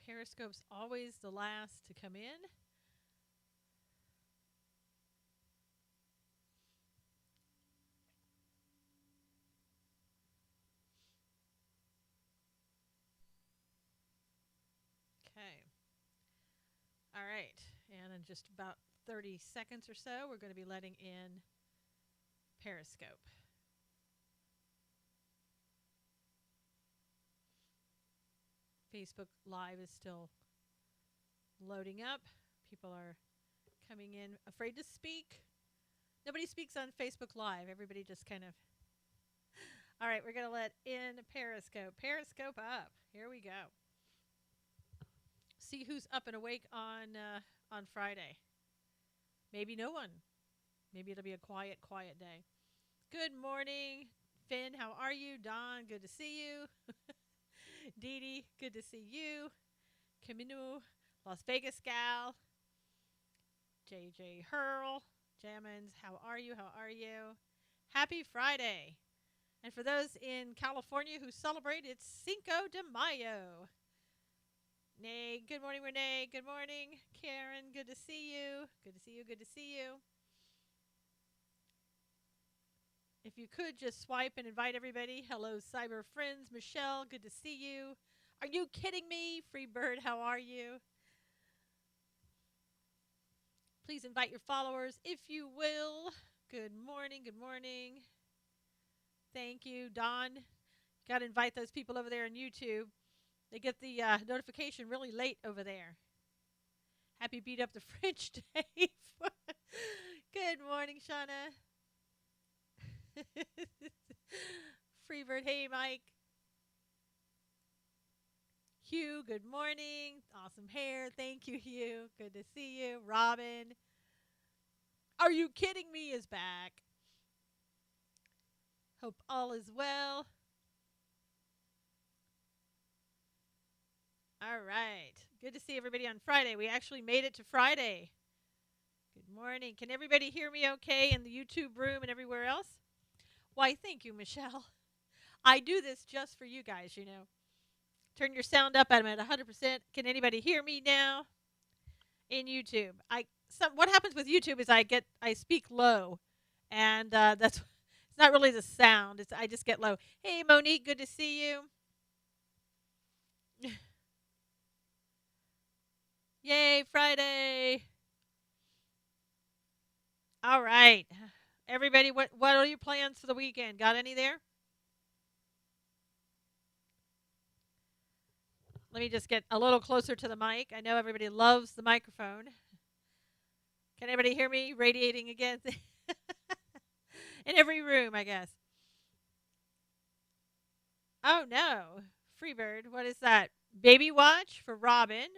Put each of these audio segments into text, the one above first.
Periscope's always the last to come in. Okay. All right. And in just about 30 seconds or so, we're going to be letting in Periscope. Facebook Live is still loading up. People are coming in afraid to speak. Nobody speaks on Facebook Live. Everybody just kind of. All right, we're going to let in Periscope. Periscope up. Here we go. See who's up and awake on Friday. Maybe no one. Maybe it'll be a quiet, quiet day. Good morning, Finn. How are you? Don, good to see you. Dee Dee, good to see you. Camino, Las Vegas gal. JJ Hurl, Jammins, how are you? How are you? Happy Friday. And for those in California who celebrate, it's Cinco de Mayo. Nay, good morning, Renee. Good morning, Karen. Good to see you. Good to see you. Good to see you. If you could just swipe and invite everybody. Hello, cyber friends. Michelle, good to see you. Are you kidding me? Freebird, how are you? Please invite your followers if you will. Good morning. Good morning. Thank you, Don. Got to invite those people over there on YouTube. They get the notification really late over there. Happy beat up the French, Dave. Good morning, Shauna. Freebird, hey, Mike. Hugh, good morning. Awesome hair. Thank you, Hugh. Good to see you. Robin. Are you kidding me is back. Hope all is well. All right. Good to see everybody on Friday. We actually made it to Friday. Good morning. Can everybody hear me okay in the YouTube room and everywhere else? Why, thank you, Michelle. I do this just for you guys, you know. Turn your sound up. I'm at 100%. Can anybody hear me now? In YouTube. What happens with YouTube is I speak low, and that's it's not really the sound. I just get low. Hey, Monique, good to see you. Yay, Friday. All right. Everybody, what are your plans for the weekend? Got any there? Let me just get a little closer to the mic. I know everybody loves the microphone. Can anybody hear me radiating again? In every room, I guess. Oh, no. Freebird, what is that? Baby watch for Robin?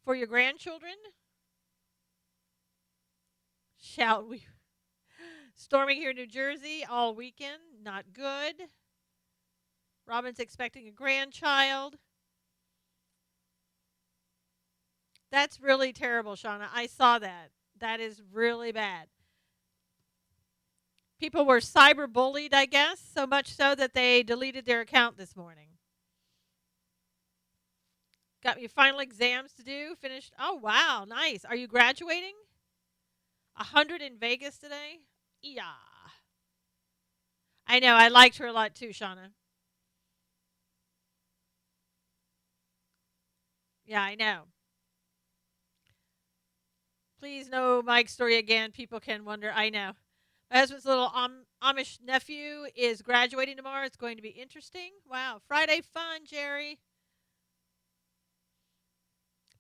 For your grandchildren? Shall we? Storming here in New Jersey all weekend. Not good. Robin's expecting a grandchild. That's really terrible, Shauna. I saw that. That is really bad. People were cyberbullied, I guess, so much so that they deleted their account this morning. Got your final exams to do. Finished. Oh, wow. Nice. Are you graduating? 100 in Vegas today? Yeah. I know. I liked her a lot too, Shauna. Yeah, I know. Please, no Mike's story again. People can wonder. I know. My husband's little Amish nephew is graduating tomorrow. It's going to be interesting. Wow. Friday fun, Jerry.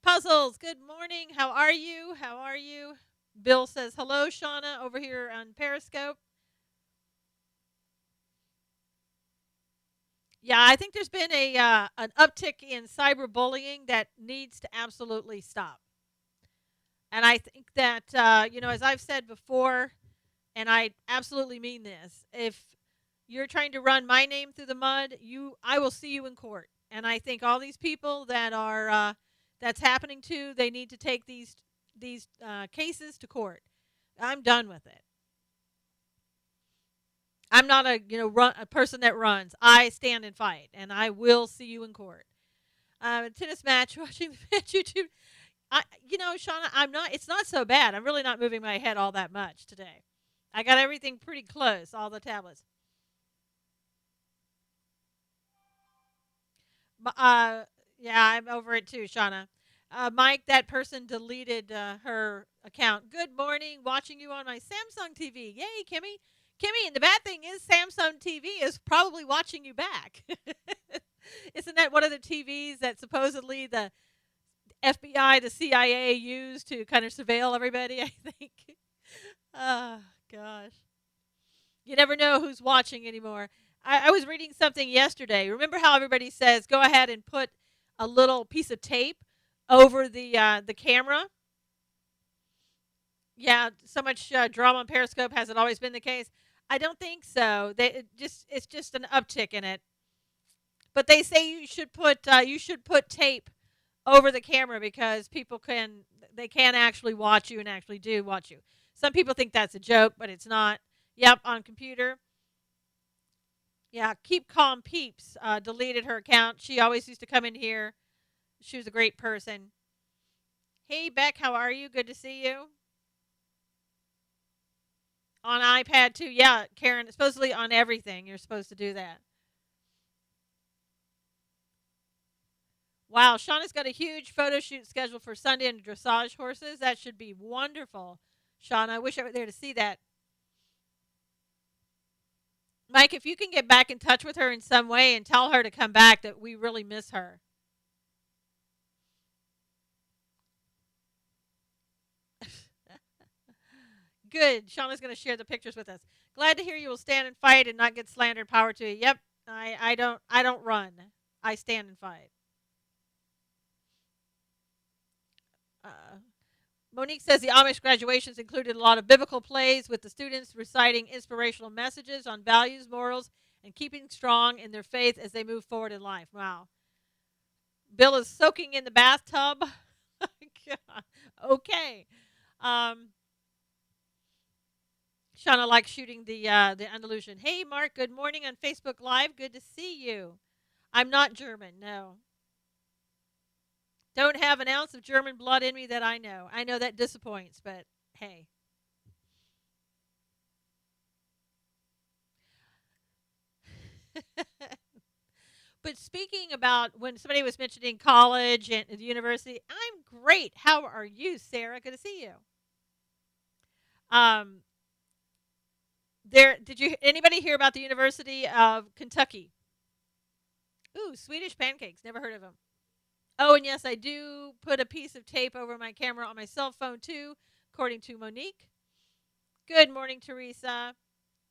Puzzles, good morning. How are you? How are you? Bill says hello, Shauna, over here on Periscope. Yeah, I think there's been an uptick in cyberbullying that needs to absolutely stop. And I think that as I've said before, and I absolutely mean this, if you're trying to run my name through the mud, I will see you in court. And I think all these people that are that's happening to, they need to take these cases to court. I'm done with it. I'm not a person that runs. I stand and fight, and I will see you in court. Tennis match, watching the match YouTube. Shauna, I'm not. It's not so bad. I'm really not moving my head all that much today. I got everything pretty close. All the tablets. Yeah, I'm over it too, Shauna. Mike, that person deleted her account. Good morning, watching you on my Samsung TV. Yay, Kimmy. Kimmy, and the bad thing is Samsung TV is probably watching you back. Isn't that one of the TVs that supposedly the FBI, the CIA used to kind of surveil everybody, I think? Oh, gosh. You never know who's watching anymore. I was reading something yesterday. Remember how everybody says, go ahead and put a little piece of tape over the camera? Yeah, so much drama on Periscope. Has it always been the case? I don't think so. It's just an uptick in it. But they say you should put tape over the camera because people can actually watch you and actually do watch you. Some people think that's a joke, but it's not. Yep, on computer. Yeah, Keep Calm Peeps deleted her account. She always used to come in here. She was a great person. Hey, Beck, how are you? Good to see you. On iPad, too. Yeah, Karen, supposedly on everything. You're supposed to do that. Wow, Shauna's got a huge photo shoot scheduled for Sunday on dressage horses. That should be wonderful. Shauna, I wish I were there to see that. Mike, if you can get back in touch with her in some way and tell her to come back, that we really miss her. Good. Shauna's going to share the pictures with us. Glad to hear you will stand and fight and not get slandered. Power to you. Yep. I don't run. I stand and fight. Uh, Monique says the Amish graduations included a lot of biblical plays with the students reciting inspirational messages on values, morals, and keeping strong in their faith as they move forward in life. Wow. Bill is soaking in the bathtub. Okay. Um, Shauna likes shooting the Andalusian. Hey, Mark. Good morning on Facebook Live. Good to see you. I'm not German. No, don't have an ounce of German blood in me that I know. I know that disappoints, but hey. But speaking about when somebody was mentioning college and the university, I'm great. How are you, Sarah? Good to see you. Um, did you anybody hear about the University of Kentucky? Ooh, Swedish pancakes. Never heard of them. Oh, and yes, I do put a piece of tape over my camera on my cell phone too, according to Monique. Good morning, Teresa.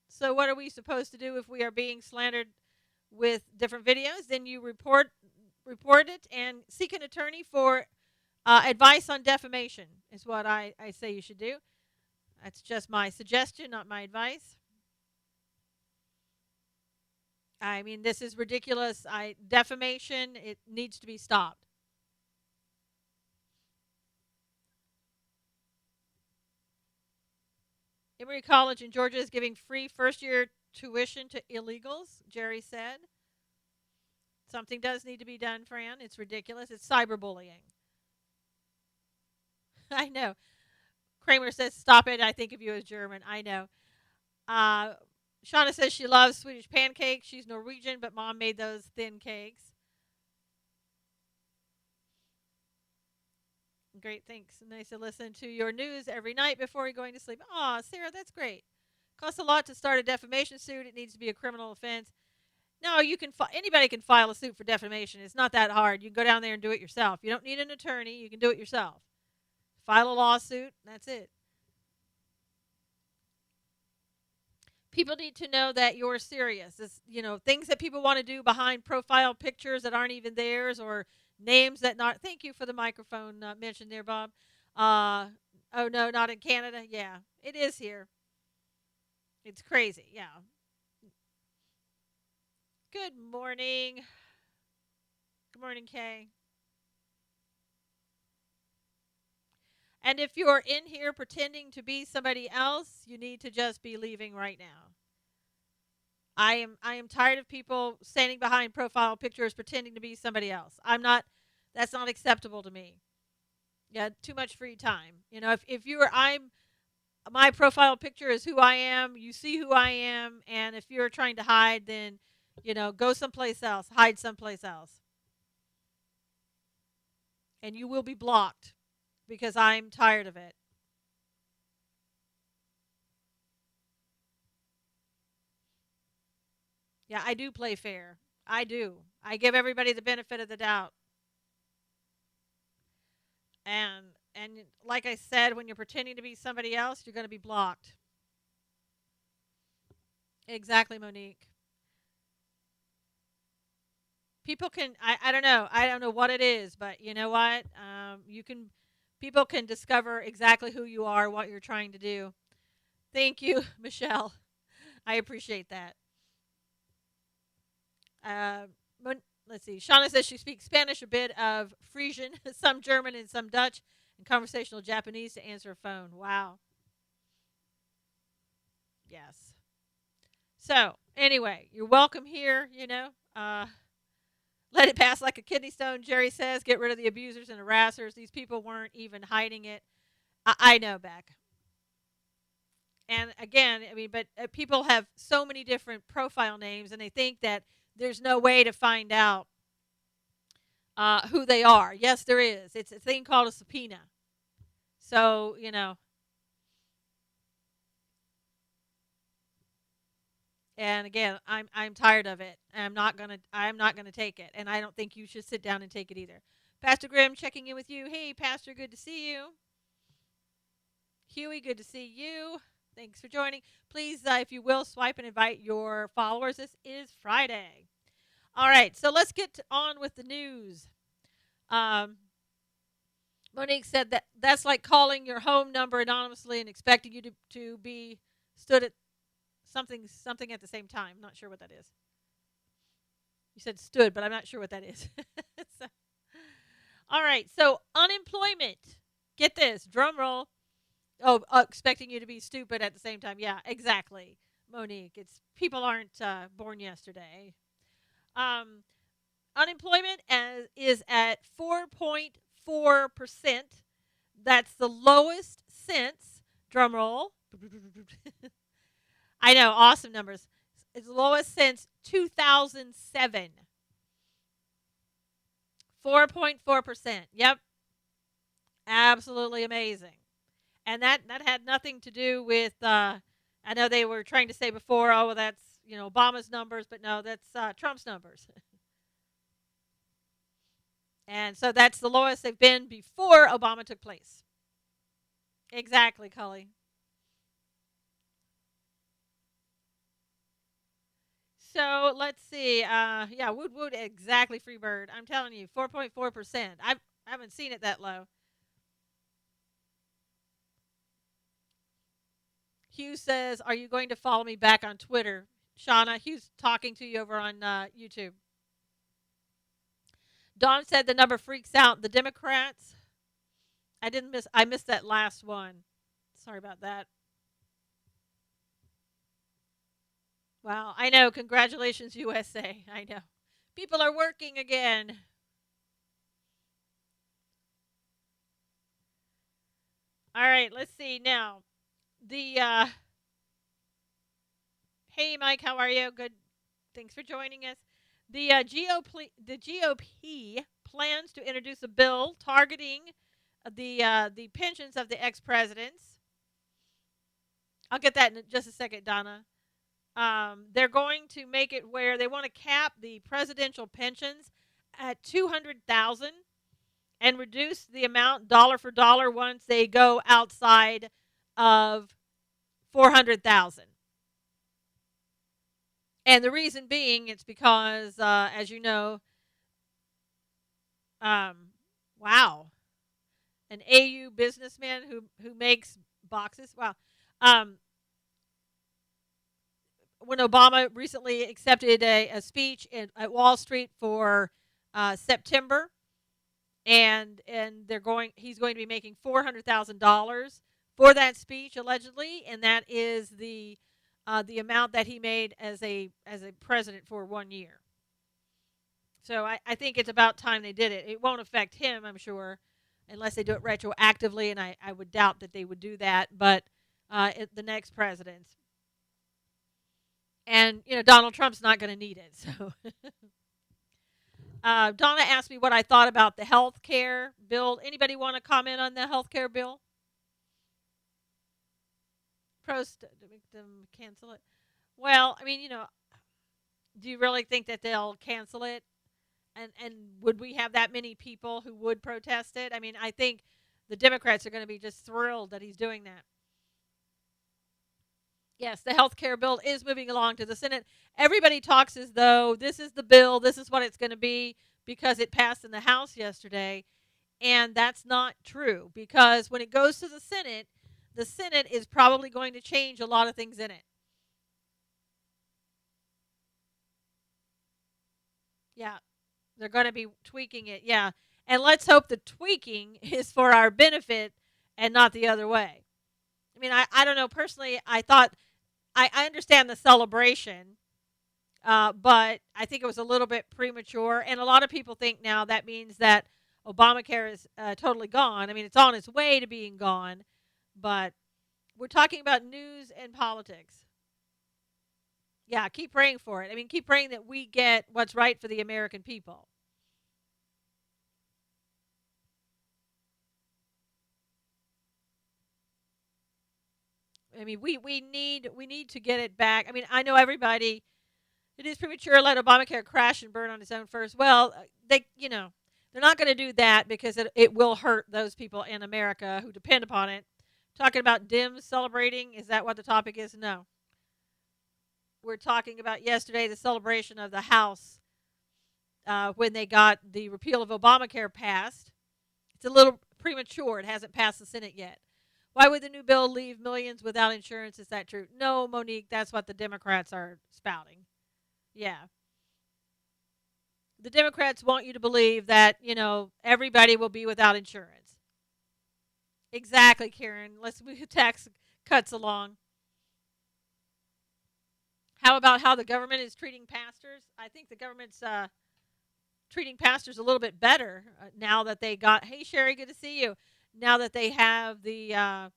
So, what are we supposed to do if we are being slandered with different videos? Then you report it and seek an attorney for advice on defamation. Is what I say you should do. That's just my suggestion, not my advice. I mean, this is ridiculous. Defamation, it needs to be stopped. Emory College in Georgia is giving free first year tuition to illegals, Jerry said. Something does need to be done, Fran. It's ridiculous. It's cyberbullying. I know. Kramer says, stop it. I think of you as German. I know. Uh, Shauna says she loves Swedish pancakes. She's Norwegian, but mom made those thin cakes. Great, thanks. Nice to listen to your news every night before you're going to sleep. Aw, Sarah, that's great. Costs a lot to start a defamation suit. It needs to be a criminal offense. No, you can. Anybody can file a suit for defamation. It's not that hard. You can go down there and do it yourself. You don't need an attorney. You can do it yourself. File a lawsuit. That's it. People need to know that you're serious. It's, things that people want to do behind profile pictures that aren't even theirs or names that not. Thank you for the microphone mentioned there, Bob. Oh no, not in Canada. Yeah, it is here. It's crazy. Yeah. Good morning. Good morning, Kay. And if you're in here pretending to be somebody else, you need to just be leaving right now. I am tired of people standing behind profile pictures pretending to be somebody else. I'm not That's not acceptable to me. Yeah, too much free time. If you are, my profile picture is who I am. You see who I am, and if you're trying to hide, then go someplace else, hide someplace else, and you will be blocked because I'm tired of it. Yeah, I do play fair. I do. I give everybody the benefit of the doubt. And like I said, when you're pretending to be somebody else, you're going to be blocked. Exactly, Monique. People can I don't know. I don't know what it is, but you know what? You can people can discover exactly who you are, what you're trying to do. Thank you, Michelle. I appreciate that. Uh, let's see. Shauna says she speaks Spanish, a bit of Frisian, some German, and some Dutch, and conversational Japanese to answer a phone. Wow. Yes. So, anyway, you're welcome here, let it pass like a kidney stone, Jerry says. Get rid of the abusers and harassers. These people weren't even hiding it. I know, Beck. And again, I mean, but people have so many different profile names, and they think that there's no way to find out who they are. Yes, there is. It's a thing called a subpoena. So, and again, I'm tired of it. I'm not gonna take it, and I don't think you should sit down and take it either. Pastor Grimm checking in with you. Hey, Pastor, good to see you. Huey, good to see you. Thanks for joining. Please, if you will, swipe and invite your followers. This is Friday. All right, so let's get on with the news. Um, Monique said that's like calling your home number anonymously and expecting you to be stood at something at the same time. Not sure what that is. You said stood, but I'm not sure what that is. So, all right, so unemployment. Get this, drum roll. Oh, expecting you to be stupid at the same time. Yeah, exactly, Monique. It's people aren't born yesterday. Um, Unemployment is at 4.4%. That's the lowest since, drumroll. I know, awesome numbers. It's the lowest since 2007. 4.4%. Yep, absolutely amazing. And that had nothing to do with. I know they were trying to say before, oh, well, that's Obama's numbers, but no, that's Trump's numbers. And so that's the lowest they've been before Obama took place. Exactly, Cully. So let's see. Yeah, woot woot, exactly, Freebird. I'm telling you, 4.4%. I haven't seen it that low. Hugh says, "Are you going to follow me back on Twitter?" Shauna, Hugh's talking to you over on YouTube. Dawn said the number freaks out the Democrats. I missed that last one. Sorry about that. Wow, I know. Congratulations, USA. I know. People are working again. All right, let's see now. The Hey, Mike, how are you? Good. Thanks for joining us. The GOP plans to introduce a bill targeting the pensions of the ex-presidents. I'll get that in just a second, Donna. They're going to make it where they want to cap the presidential pensions at 200,000 and reduce the amount dollar for dollar once they go outside of 400,000. And the reason being, it's because, as you know, um, wow, an AU businessman who makes boxes. Wow. Um, when Obama recently accepted a speech at Wall Street for September, and he's going to be making $400,000 for that speech allegedly, and that is the amount that he made as a president for 1 year. So I think it's about time they did it. It won't affect him, I'm sure, unless they do it retroactively, and I would doubt that they would do that. But the next president, and Donald Trump's not going to need it. So Donna asked me what I thought about the health care bill. Anybody want to comment on the health care bill? Prost to make them cancel it. Well, I mean, do you really think that they'll cancel it? And would we have that many people who would protest it? I mean, I think the Democrats are going to be just thrilled that he's doing that. Yes, the health care bill is moving along to the Senate. Everybody talks as though this is the bill, this is what it's going to be because it passed in the House yesterday. And that's not true because when it goes to the Senate is probably going to change a lot of things in it. Yeah, they're going to be tweaking it. Yeah. And let's hope the tweaking is for our benefit and not the other way. I mean, I don't know. Personally, I thought I understand the celebration, but I think it was a little bit premature. And a lot of people think now that means that Obamacare is totally gone. I mean, it's on its way to being gone, but we're talking about news and politics. Yeah, keep praying for it. I mean, keep praying that we get what's right for the American people. I mean, we need to get it back. I mean, I know everybody. It is premature. Let Obamacare crash and burn on its own first. Well, they're not going to do that because it will hurt those people in America who depend upon it. Talking about Dems celebrating, is that what the topic is? No. We're talking about yesterday the celebration of the House when they got the repeal of Obamacare passed. It's a little premature. It hasn't passed the Senate yet. Why would the new bill leave millions without insurance? Is that true? No, Monique, that's what the Democrats are spouting. Yeah. The Democrats want you to believe that, everybody will be without insurance. Exactly, Karen. Let's move tax cuts along. How about how the government is treating pastors? I think the government's treating pastors a little bit better now that they got. Hey, Sherry, good to see you. Now that they have the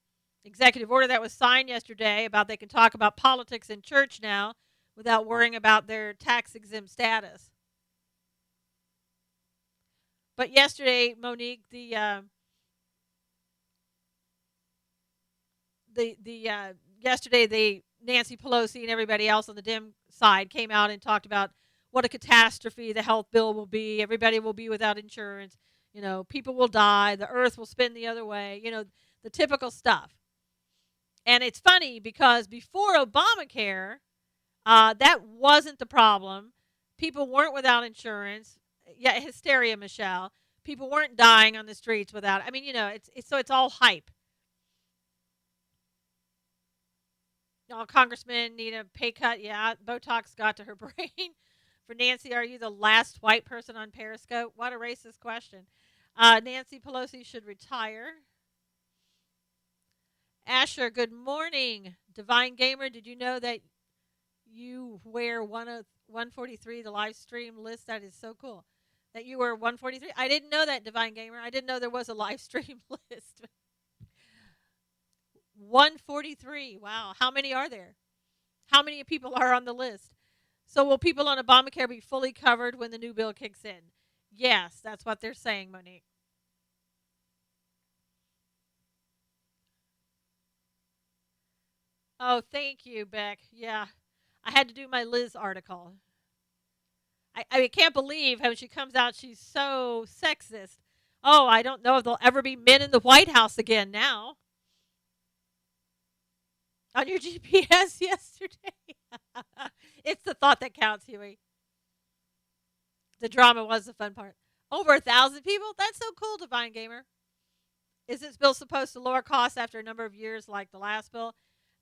executive order that was signed yesterday about they can talk about politics in church now without worrying about their tax exempt status. But yesterday, Monique, the yesterday the Nancy Pelosi and everybody else on the Dem side came out and talked about what a catastrophe the health bill will be. Everybody will be without insurance. People will die. The earth will spin the other way. The typical stuff. And it's funny because before Obamacare, that wasn't the problem. People weren't without insurance. Yeah, hysteria, Michelle. People weren't dying on the streets without. I mean, it's all hype. Congressmen need a pay cut. Yeah, Botox got to her brain. For Nancy, are you the last white person on Periscope? What a racist question. Nancy Pelosi should retire. Asher, good morning. Divine Gamer, did you know that you wear 143, the live stream list? That is so cool. That you were 143? I didn't know that, Divine Gamer. I didn't know there was a live stream list. 143. Wow. How many are there? How many people are on the list? So will people on Obamacare be fully covered when the new bill kicks in? Yes, that's what they're saying, Monique. Oh, thank you, Beck. Yeah. I had to do my Liz article. I can't believe how she comes out. She's so sexist. Oh, I don't know if there'll ever be men in the White House again now. On your GPS yesterday. It's the thought that counts, Huey. The drama was the fun part. Over 1,000 people? That's so cool, Divine Gamer. Is this bill supposed to lower costs after a number of years like the last bill?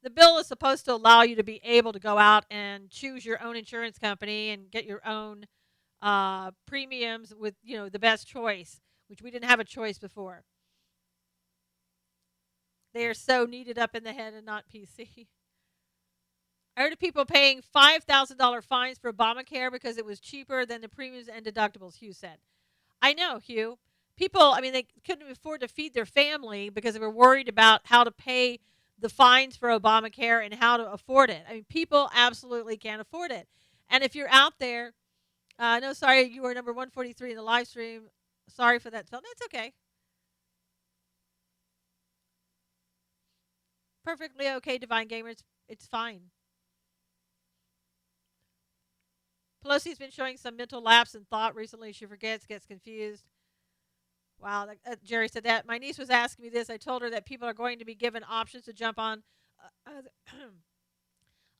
The bill is supposed to allow you to be able to go out and choose your own insurance company and get your own premiums with, the best choice, which we didn't have a choice before. They are so kneaded up in the head and not PC. I heard of people paying $5,000 fines for Obamacare because it was cheaper than the premiums and deductibles, Hugh said. I know, Hugh. People, I mean, they couldn't afford to feed their family because they were worried about how to pay the fines for Obamacare and how to afford it. I mean, people absolutely can't afford it. And if you're out there, no, sorry, you were number 143 in the live stream. Sorry for that. That's okay. Perfectly okay, Divine Gamers. It's fine. Pelosi's been showing some mental lapse in thought recently. She forgets, gets confused. Wow, Jerry said that. My niece was asking me this. I told her that people are going to be given options to jump on other,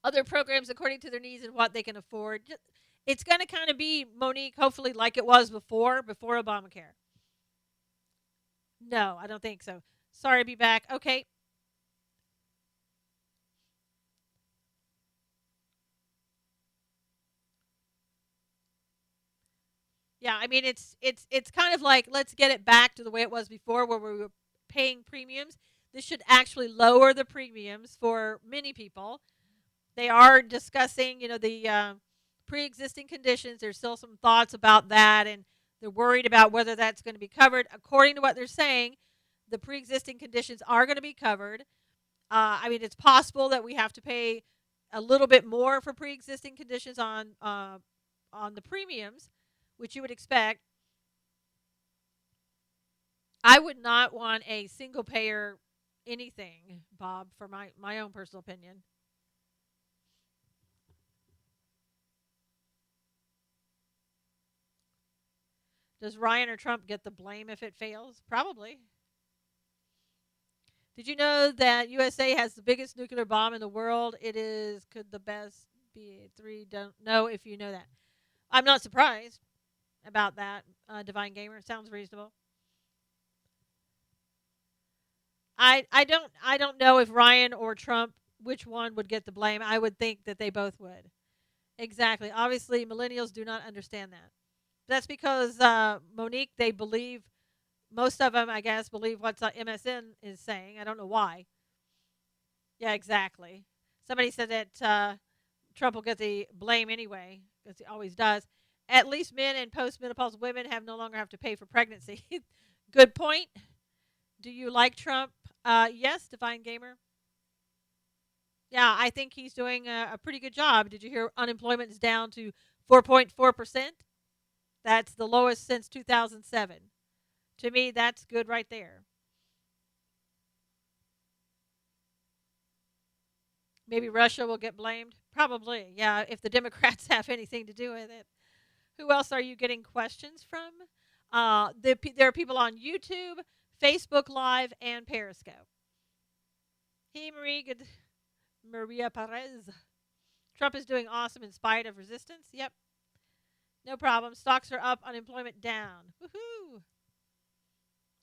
other programs according to their needs and what they can afford. It's going to kind of be, Monique, hopefully like it was before Obamacare. No, I don't think so. Sorry to be back. Okay. Yeah, I mean it's kind of like let's get it back to the way it was before where we were paying premiums. This should actually lower the premiums for many people. They are discussing, the pre-existing conditions. There's still some thoughts about that, and they're worried about whether that's going to be covered. According to what they're saying, the pre-existing conditions are going to be covered. I mean, it's possible that we have to pay a little bit more for pre-existing conditions on the premiums, which you would expect. I would not want a single payer anything, Bob, for my own personal opinion. Does Ryan or Trump get the blame if it fails? Probably. Did you know that USA has the biggest nuclear bomb in the world? It is, could the best be three? Don't know if you know that. I'm not surprised about that, Divine Gamer. Sounds reasonable. I don't know if Ryan or Trump which one would get the blame. I would think that they both would. Exactly. Obviously, millennials do not understand that. That's because Monique, they believe most of them, I guess, believe what MSN is saying. I don't know why. Yeah, exactly. Somebody said that Trump will get the blame anyway, because he always does. At least men and postmenopausal women have no longer have to pay for pregnancy. Good point. Do you like Trump? Yes, Divine Gamer. Yeah, I think he's doing a pretty good job. Did you hear unemployment is down to 4.4%? That's the lowest since 2007. To me, that's good right there. Maybe Russia will get blamed. Probably, yeah, if the Democrats have anything to do with it. Who else are you getting questions from? There are people on YouTube, Facebook Live, and Periscope. Hey, Maria Perez. Trump is doing awesome in spite of resistance. Yep, no problem. Stocks are up, unemployment down. Woohoo!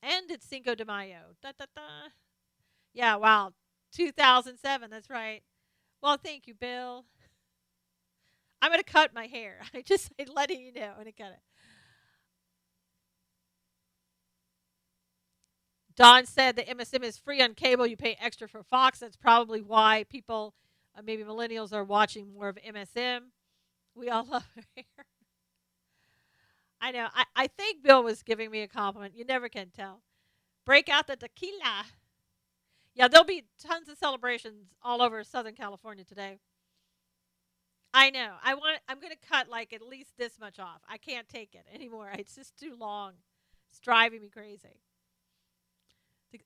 And it's Cinco de Mayo. Da, da, da. Yeah, wow. 2007, that's right. Well, thank you, Bill. I'm going to cut my hair. I just letting you know. I'm going to cut it. Don said that MSM is free on cable. You pay extra for Fox. That's probably why people, maybe millennials, are watching more of MSM. We all love her hair. I know. I think Bill was giving me a compliment. You never can tell. Break out the tequila. Yeah, there'll be tons of celebrations all over Southern California today. I know. I'm going to cut like at least this much off. I can't take it anymore. It's just too long. It's driving me crazy.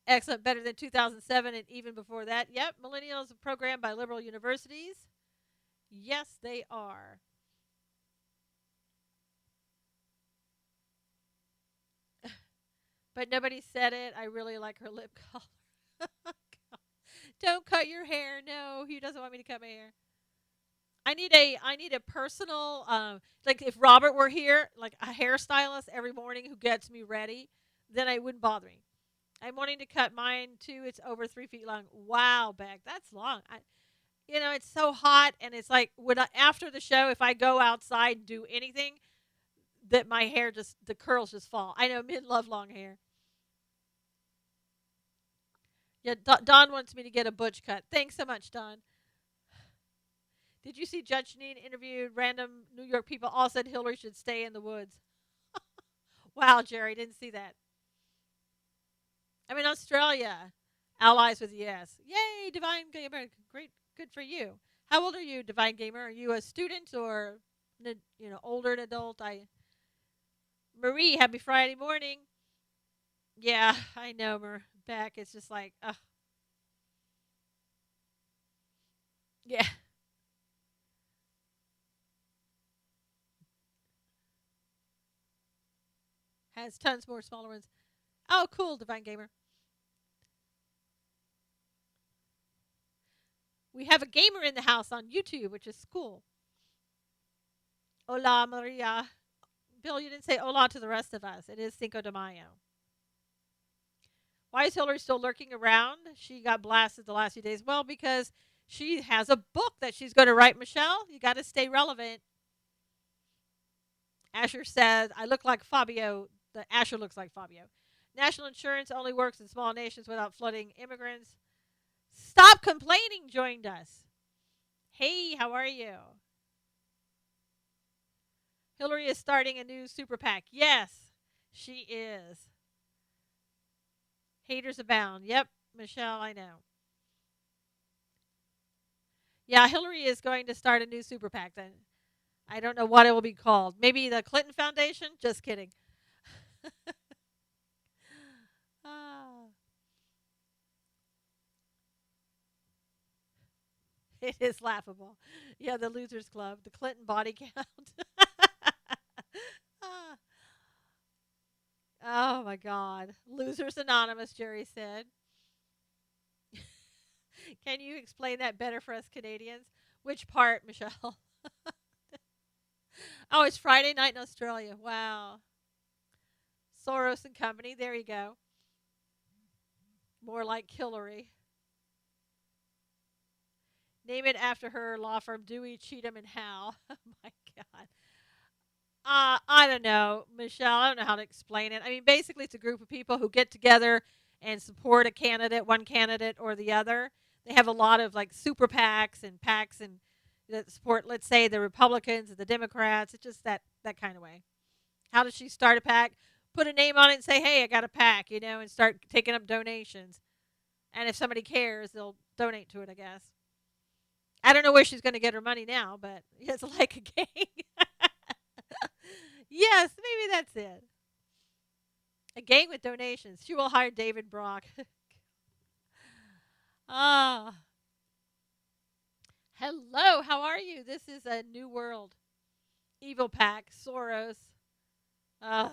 Excellent, better than 2007 and even before that. Yep, millennials are programmed by liberal universities. Yes, they are. But nobody said it. I really like her lip color. Don't cut your hair. No, he doesn't want me to cut my hair. I need a personal like if Robert were here, like a hairstylist every morning who gets me ready, then I wouldn't bother me. I'm wanting to cut mine too. It's over 3 feet long. Wow, Beck, that's long. It's so hot, and it's like after the show, if I go outside and do anything, that my hair just the curls just fall. I know men love long hair. Yeah, Don wants me to get a butch cut. Thanks so much, Don. Did you see Judge Jeanine interviewed random New York people? All said Hillary should stay in the woods. Wow, Jerry, didn't see that. I'm in Australia. Allies with yes. Yay, Divine Gamer. Great, good for you. How old are you, Divine Gamer? Are you a student or older an adult? Marie, happy Friday morning. Yeah, I know, Beck. It's just like, yeah, has tons more smaller ones. Oh, cool, Divine Gamer. We have a gamer in the house on YouTube, which is cool. Hola, Maria. Bill, you didn't say hola to the rest of us. It is Cinco de Mayo. Why is Hillary still lurking around? She got blasted the last few days. Well, because she has a book that she's going to write, Michelle. You got to stay relevant. Asher said, I look like Fabio. The Asher looks like Fabio. National insurance only works in small nations without flooding immigrants. Stop complaining joined us. Hey, how are you? Hillary is starting a new super PAC. Yes, she is. Haters abound. Yep, Michelle, I know. Yeah, Hillary is going to start a new super PAC. Then I don't know what it will be called. Maybe the Clinton Foundation? Just kidding. Ah, it is laughable. Yeah, the Losers Club, the Clinton body count. Ah, oh my God. Losers Anonymous, Jerry said. Can you explain that better for us Canadians? Which part, Michelle? Oh, it's Friday night in Australia. Wow. Soros and Company. There you go. More like Hillary. Name it after her law firm, Dewey, Cheatham, and Howe. Oh my God. I don't know, Michelle. I don't know how to explain it. I mean, basically, it's a group of people who get together and support a candidate, one candidate or the other. They have a lot of like super PACs and PACs and that support, let's say, the Republicans and the Democrats. It's just that kind of way. How does she start a PAC? Put a name on it and say, "Hey, I got a PAC," and start taking up donations. And if somebody cares, they'll donate to it, I guess. I don't know where she's going to get her money now, but it's like a gang. Yes, maybe that's it. A gang with donations. She will hire David Brock. Ah, hello. How are you? This is a new world. Evil Pack, Soros. Uh,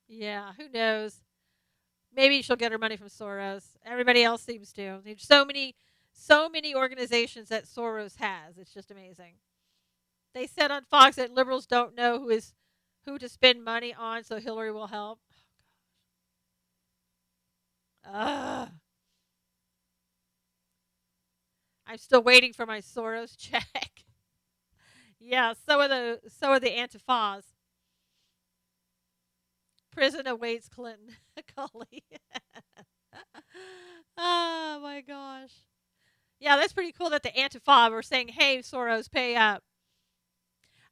yeah, who knows? Maybe she'll get her money from Soros. Everybody else seems to. There's so many organizations that Soros has. It's just amazing. They said on Fox that liberals don't know who to spend money on, so Hillary will help. Ugh. I'm still waiting for my Soros check. Yeah, so are the Antifas. Prison awaits Clinton. Cully. Oh my gosh. Yeah, that's pretty cool that the Antifa were saying, "Hey, Soros, pay up."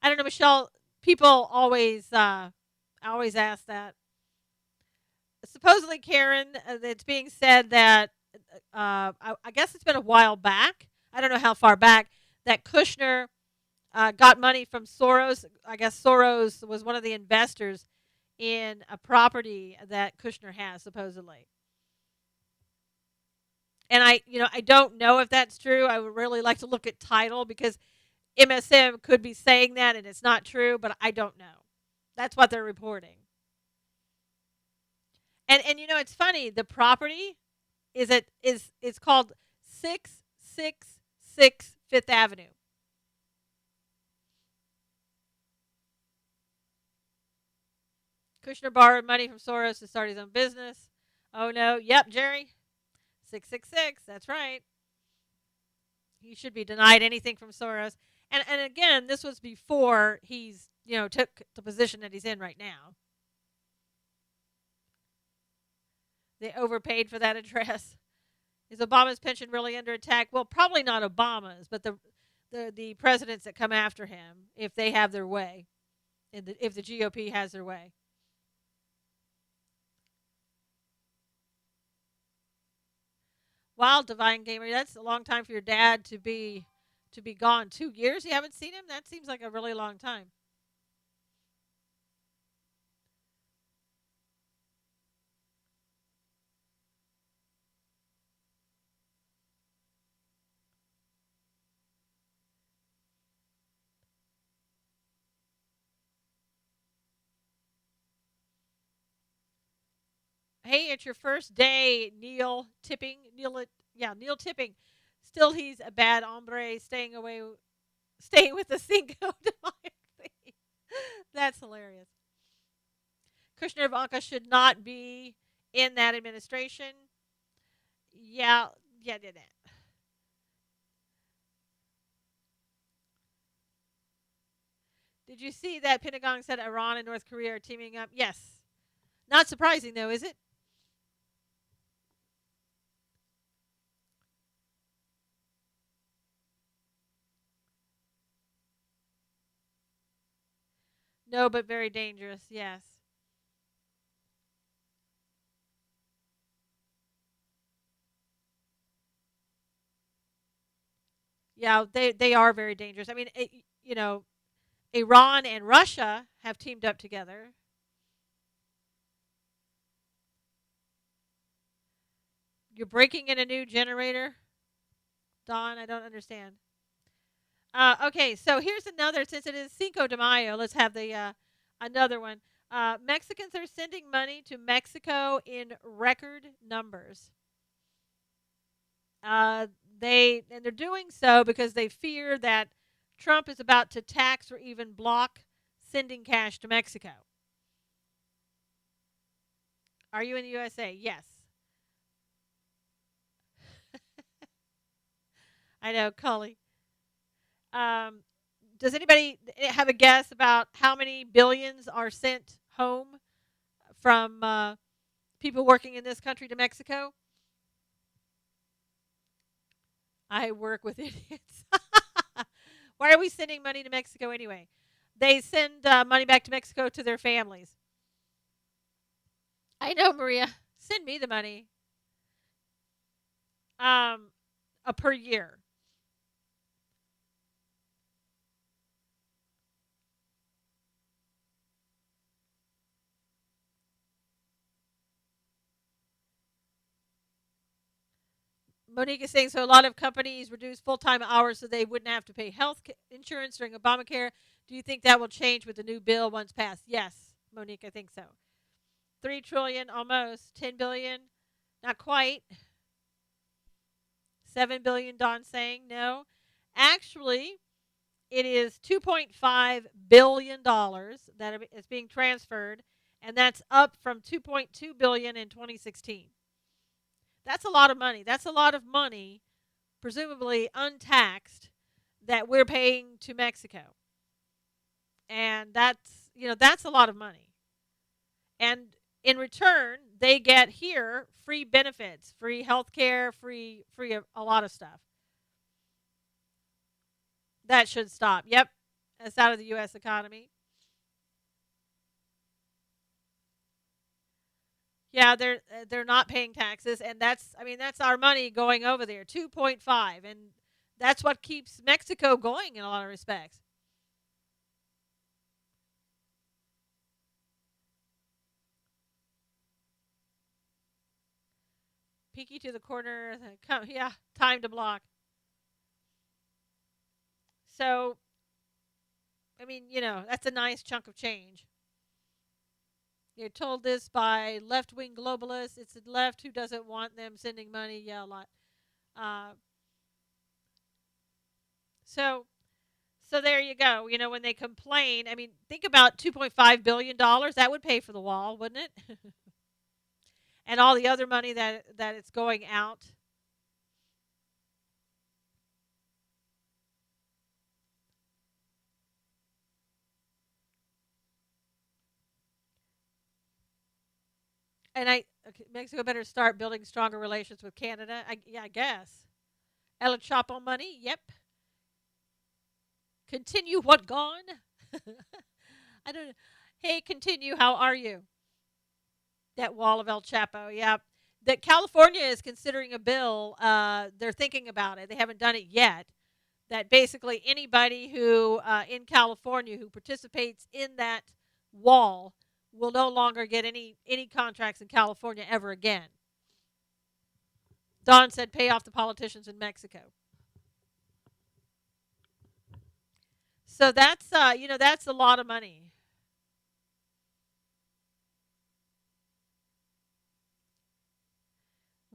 I don't know, Michelle. People always ask that. Supposedly, Karen, it's being said that I guess it's been a while back. I don't know how far back that Kushner got money from Soros. I guess Soros was one of the investors in a property that Kushner has supposedly. And I don't know if that's true. I would really like to look at title because MSM could be saying that and it's not true, but I don't know. That's what they're reporting. And it's funny. The property it's called 666 Fifth Avenue. Kushner borrowed money from Soros to start his own business. Oh no. Yep, Jerry. 666. That's right. He should be denied anything from Soros. And again, this was before he's took the position that he's in right now. They overpaid for that address. Is Obama's pension really under attack? Well, probably not Obama's, but the presidents that come after him if they have their way, and if the GOP has their way. Wow, Divine Gamer, that's a long time for your dad to be gone. 2 years you haven't seen him? That seems like a really long time. Hey, it's your first day, Neil Tipping. Neil Tipping. Still, he's a bad hombre, staying with the Cinco de Mayo thing. That's hilarious. Kushner Ivanka should not be in that administration. Yeah, yeah. Did you see that Pentagon said Iran and North Korea are teaming up? Yes. Not surprising though, is it? No, but very dangerous. Yes. Yeah, they are very dangerous. I mean, you know, Iran and Russia have teamed up together. You're breaking in a new generator, Don. I don't understand. Okay, so here's another. Since it is Cinco de Mayo, let's have the another one. Mexicans are sending money to Mexico in record numbers. Uh, they're doing so because they fear that Trump is about to tax or even block sending cash to Mexico. Are you in the USA? Yes. I know, Cully. Um, does anybody have a guess about how many billions are sent home from people working in this country to Mexico? I work with idiots. Why are we sending money to Mexico anyway? They send money back to Mexico to their families. I know, Maria. Send me the money. Um, per year. Monique is saying so. A lot of companies reduce full time hours so they wouldn't have to pay health insurance during Obamacare. Do you think that will change with the new bill once passed? Yes, Monique, I think so. 3 trillion, almost 10 billion, not quite. 7 billion. Don saying no. Actually, it is $2.5 billion that is being transferred, and that's up from 2.2 billion in 2016. That's a lot of money. That's a lot of money, presumably untaxed, that we're paying to Mexico, and that's a lot of money. And in return, they get here free benefits, free health care, free a lot of stuff. That should stop. Yep, it's out of the U.S. economy. Yeah, they're not paying taxes, and that's our money going over there, 2.5, and that's what keeps Mexico going in a lot of respects. Peeky to the corner, yeah, time to block. So, I mean, that's a nice chunk of change. You're told this by left-wing globalists. It's the left who doesn't want them sending money. Yeah, a lot. Uh, so, so there you go. When they complain, I mean, think about $2.5 billion. That would pay for the wall, wouldn't it? And all the other money that it's going out. And okay, Mexico better start building stronger relations with Canada. Yeah, I guess. El Chapo money. Yep. Continue what gone? I don't know. Hey, continue. How are you? That wall of El Chapo. Yeah. That California is considering a bill. They're thinking about it. They haven't done it yet. That basically anybody who in California who participates in that wall will no longer get any contracts in California ever again. Don said, "Pay off the politicians in Mexico." So that's that's a lot of money.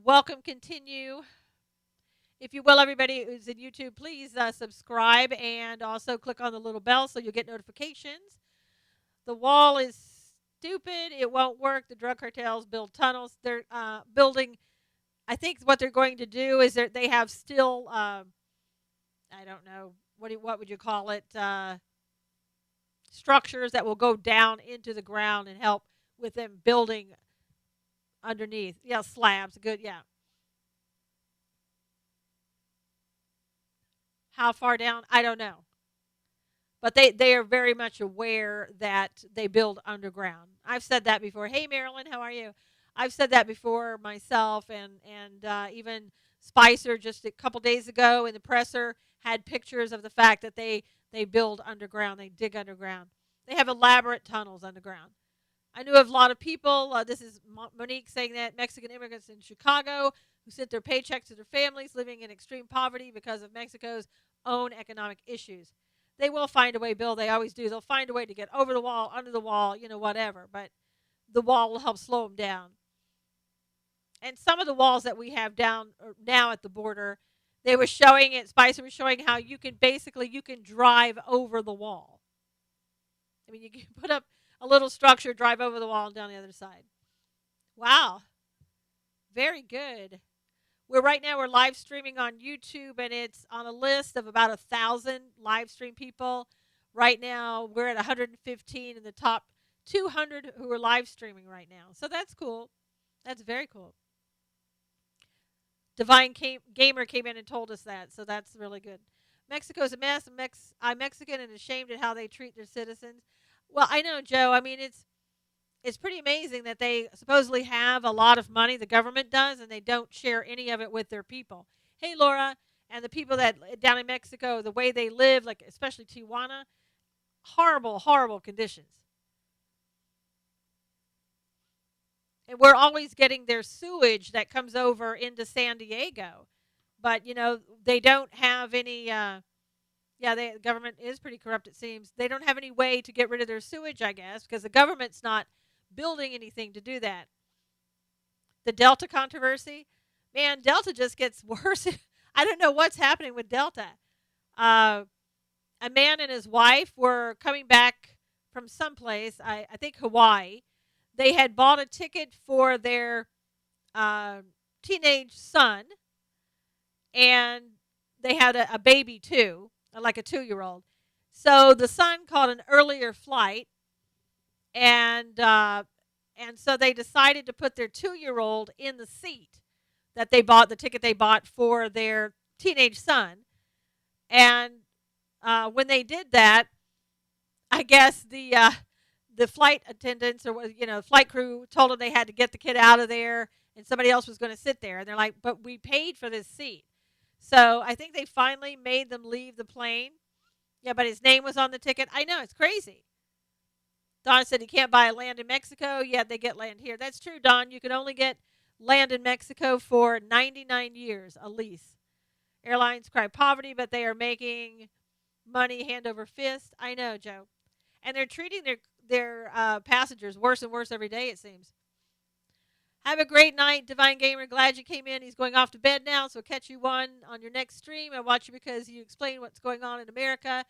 Welcome, continue. If you will, everybody who's in YouTube, please subscribe and also click on the little bell so you'll get notifications. The wall is stupid. It won't work. The drug cartels build tunnels. They're building. I think what they're going to do is that they have still, I don't know, what would you call it? Structures that will go down into the ground and help with them building underneath. Yeah, slabs. Good. Yeah. How far down? I don't know. But they are very much aware that they build underground. I've said that before. Hey, Marilyn, how are you? I've said that before myself, and even Spicer just a couple days ago in the presser had pictures of the fact that they build underground, they dig underground, they have elaborate tunnels underground. I knew of a lot of people. This is Monique saying that Mexican immigrants in Chicago who sent their paychecks to their families living in extreme poverty because of Mexico's own economic issues. They will find a way, Bill. They always do. They'll find a way to get over the wall, under the wall, whatever. But the wall will help slow them down. And some of the walls that we have down now at the border, they were showing it. Spicer was showing how you can drive over the wall. I mean, you can put up a little structure, drive over the wall, and down the other side. Wow, very good. We're live streaming on YouTube, and it's on a list of about 1,000 live stream people. Right now, we're at 115 in the top 200 who are live streaming right now. So that's cool. That's very cool. Gamer came in and told us that, so that's really good. Mexico's a mess. I'm Mexican and ashamed at how they treat their citizens. Well, I know, Joe. I mean, it's pretty amazing that they supposedly have a lot of money, the government does, and they don't share any of it with their people. Hey, Laura, and the people that down in Mexico, the way they live, like especially Tijuana, horrible, horrible conditions. And we're always getting their sewage that comes over into San Diego. But, they don't have any, the government is pretty corrupt, it seems. They don't have any way to get rid of their sewage, I guess, because the government's not building anything to do that. The Delta controversy, man, Delta just gets worse. I don't know what's happening with Delta. A man and his wife were coming back from someplace, I think Hawaii. They had bought a ticket for their teenage son, and they had a baby too, like a 2-year-old. So the son caught an earlier flight, and so they decided to put their 2-year-old in the seat that they bought, the ticket they bought for their teenage son. And when they did that, I guess the flight attendants or flight crew told them they had to get the kid out of there, and somebody else was going to sit there. And they're like, "But we paid for this seat." So I think they finally made them leave the plane. Yeah, but his name was on the ticket. I know, it's crazy. Don said he can't buy land in Mexico. Yeah, they get land here. That's true, Don. You can only get land in Mexico for 99 years, a lease. Airlines cry poverty, but they are making money hand over fist. I know, Joe. And they're treating their passengers worse and worse every day, it seems. Have a great night, Divine Gamer. Glad you came in. He's going off to bed now, so catch you on your next stream. I watch you because you explain what's going on in America.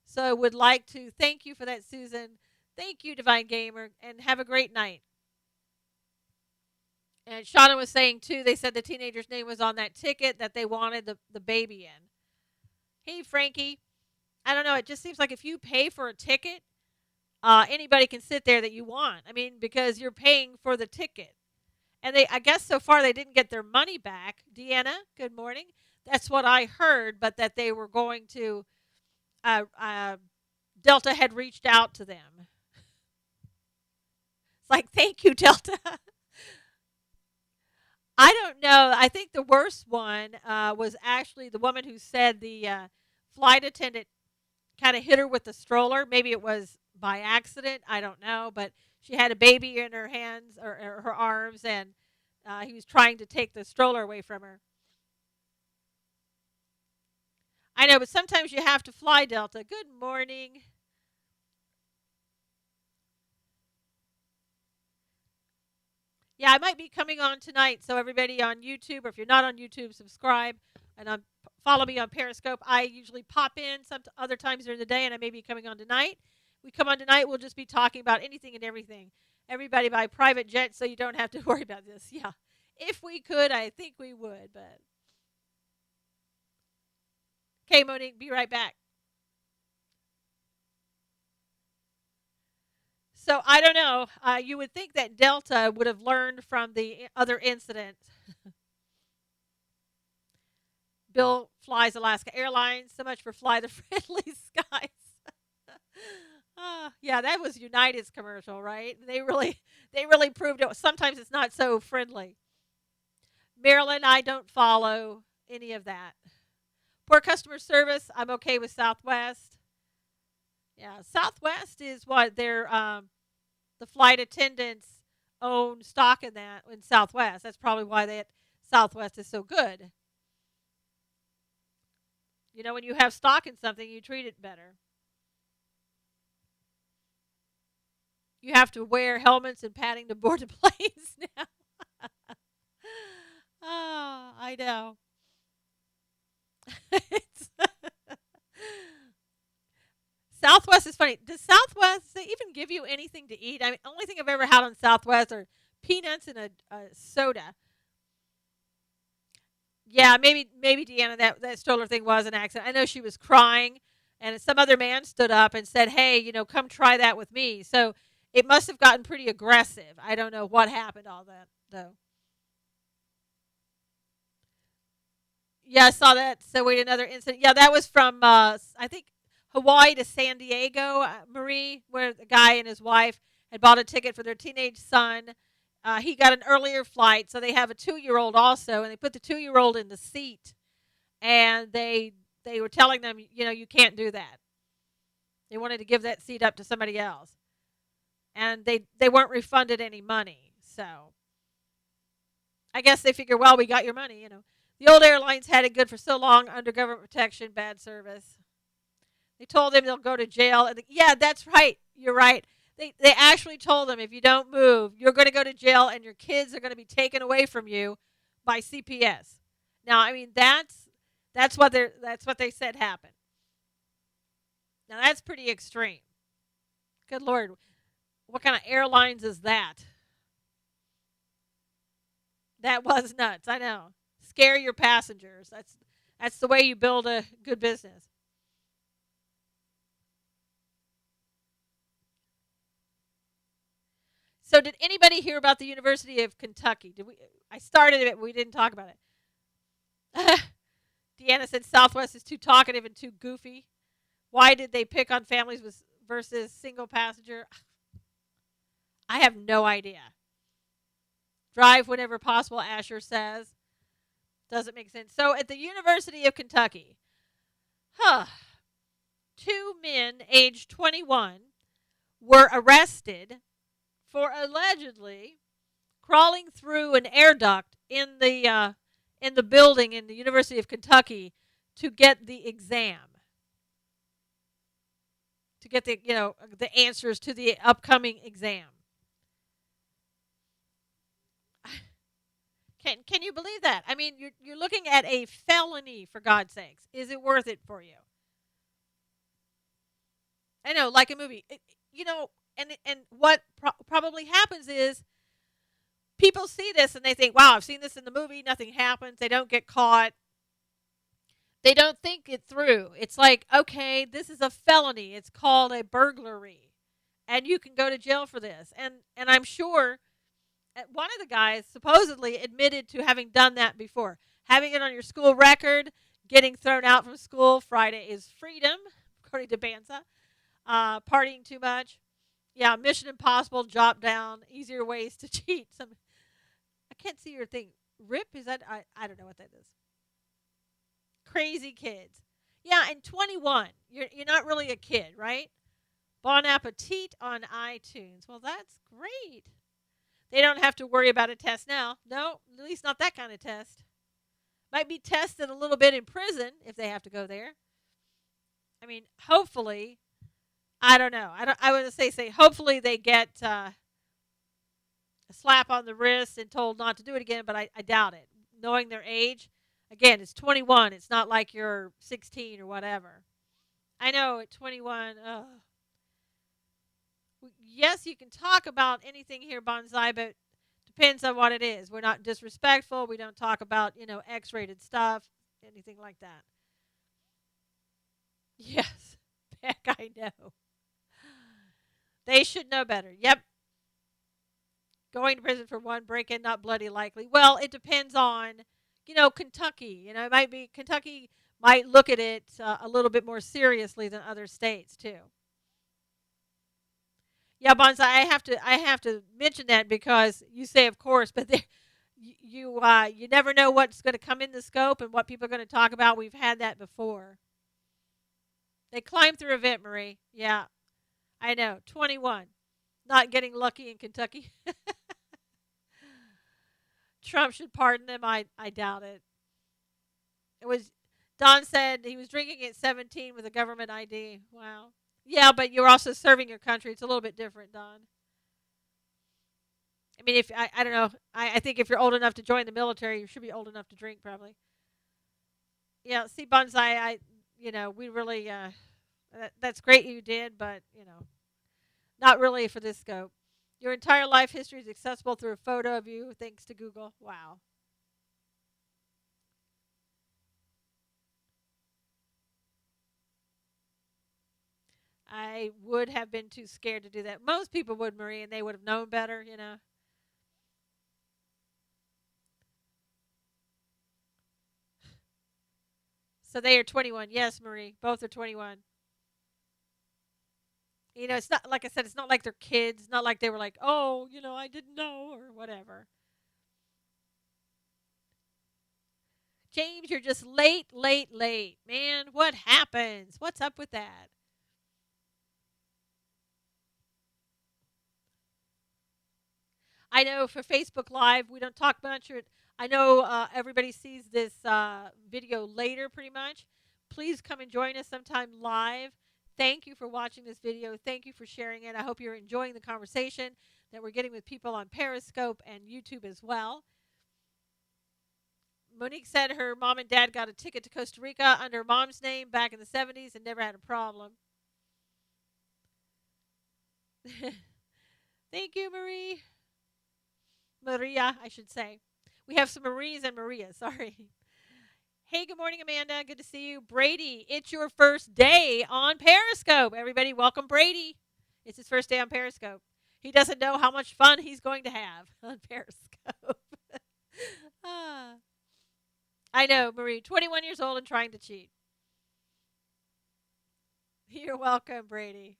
So would like to thank you for that, Susan. Thank you, Divine Gamer, and have a great night. And Shauna was saying, too, they said the teenager's name was on that ticket that they wanted the baby in. Hey, Frankie. I don't know. It just seems like if you pay for a ticket, anybody can sit there that you want. I mean, because you're paying for the ticket. And I guess so far they didn't get their money back. Deanna, good morning. That's what I heard, but that they were going to Delta had reached out to them. It's like, thank you, Delta. I don't know. I think the worst one was actually the woman who said the flight attendant kind of hit her with the stroller. Maybe it was by accident. I don't know. But she had a baby in her hands or her arms, and he was trying to take the stroller away from her. I know, but sometimes you have to fly Delta. Good morning. Yeah, I might be coming on tonight. So everybody on YouTube, or if you're not on YouTube, subscribe and follow me on Periscope. I usually pop in some other times during the day, and I may be coming on tonight. We come on tonight, we'll just be talking about anything and everything. Everybody by private jet, so you don't have to worry about this. Yeah, if we could, I think we would. But okay, Monique, be right back. So I don't know. You would think that Delta would have learned from the other incident. Bill flies Alaska Airlines. So much for Fly the Friendly Skies. Yeah, that was United's commercial, right? They really proved it. Sometimes it's not so friendly. Maryland, I don't follow any of that. Poor customer service. I'm okay with Southwest. Yeah, Southwest is what they're the flight attendants own stock in that in Southwest. That's probably why that Southwest is so good. You know, when you have stock in something, you treat it better. You have to wear helmets and padding to board the planes now. Oh, I know. Southwest is funny. Does Southwest they even give you anything to eat? I mean, the only thing I've ever had on Southwest are peanuts and a soda. Yeah, maybe Deanna, that stroller thing was an accident. I know she was crying, and some other man stood up and said, "Hey, come try that with me." So it must have gotten pretty aggressive. I don't know what happened. All that though. Yeah, I saw that. So wait, another incident. Yeah, that was from I think Hawaii to San Diego, Marie, where the guy and his wife had bought a ticket for their teenage son. He got an earlier flight, so they have a 2-year-old also, and they put the 2-year-old in the seat, and they were telling them, you can't do that. They wanted to give that seat up to somebody else, and they weren't refunded any money. So I guess they figure, well, we got your money. The old airlines had it good for so long under government protection, bad service. They told them they'll go to jail. And yeah, that's right. You're right. They actually told them if you don't move, you're going to go to jail and your kids are going to be taken away from you by CPS. Now, I mean that's what they said happened. Now that's pretty extreme. Good Lord, what kind of airlines is that? That was nuts. I know. Scare your passengers. That's the way you build a good business. So, did anybody hear about the University of Kentucky? Did we? I started it, but we didn't talk about it. Deanna said Southwest is too talkative and too goofy. Why did they pick on families versus single passenger? I have no idea. Drive whenever possible, Asher says. Doesn't make sense. So, at the University of Kentucky, huh, two men aged 21 were arrested for allegedly crawling through an air duct in the building in the University of Kentucky to get the exam, to get the answers to the upcoming exam. Can you believe that? I mean, you're looking at a felony, for God's sakes. Is it worth it for you? I know, like a movie. And what probably happens is people see this and they think, "Wow, I've seen this in the movie. Nothing happens. They don't get caught. They don't think it through. It's like, okay, this is a felony. It's called a burglary, and you can go to jail for this." And I'm sure one of the guys supposedly admitted to having done that before, having it on your school record, getting thrown out from school. Friday is freedom. according to Banza. Partying too much. Yeah, Mission Impossible, drop down, easier ways to cheat. I can't see your thing. RIP, is that? I don't know what that is. Crazy kids. Yeah, and 21. You're not really a kid, right? Bon appetit on iTunes. Well, that's great. They don't have to worry about a test now. No, at least not that kind of test. Might be tested a little bit in prison if they have to go there. I mean, hopefully, I don't know. I would say hopefully they get a slap on the wrist and told not to do it again, but I doubt it. Knowing their age, again, it's 21. It's not like you're 16 or whatever. I know at 21, yes, you can talk about anything here, Bonsai, but depends on what it is. We're not disrespectful. We don't talk about, X-rated stuff, anything like that. Yes, Beck, I know. They should know better. Yep. Going to prison for one break-in, not bloody likely. Well, it depends on, Kentucky. It might be Kentucky might look at it a little bit more seriously than other states too. Yeah, Bonsai, I have to mention that because you say of course, but you never know what's going to come in the scope and what people are going to talk about. We've had that before. They climbed through a vent, Marie. Yeah, I know. 21. Not getting lucky in Kentucky. Trump should pardon them. I doubt it. It was Don said he was drinking at 17 with a government ID. Wow. Yeah, but you're also serving your country. It's a little bit different, Don. I mean, if I don't know. I think if you're old enough to join the military, you should be old enough to drink, probably. Yeah. See, Bonsai, we really that's great you did, but not really for this scope. Your entire life history is accessible through a photo of you thanks to Google. Wow. I would have been too scared to do that. Most people would, Marie, and they would have known better. So they are 21. Yes, Marie. Both are 21. It's not like I said, it's not like they're kids. Not like they were like, oh, I didn't know or whatever. James, you're just late, late, late. Man, what happens? What's up with that? I know for Facebook Live, we don't talk much. I know everybody sees this video later pretty much. Please come and join us sometime live. Thank you for watching this video. Thank you for sharing it. I hope you're enjoying the conversation that we're getting with people on Periscope and YouTube as well. Monique said her mom and dad got a ticket to Costa Rica under mom's name back in the 70s and never had a problem. Thank you, Marie. Maria, I should say. We have some Maries and Maria, sorry. Hey, good morning, Amanda. Good to see you. Brady, it's your first day on Periscope. Everybody, welcome Brady. It's his first day on Periscope. He doesn't know how much fun he's going to have on Periscope. I know, Marie, 21 years old and trying to cheat. You're welcome, Brady.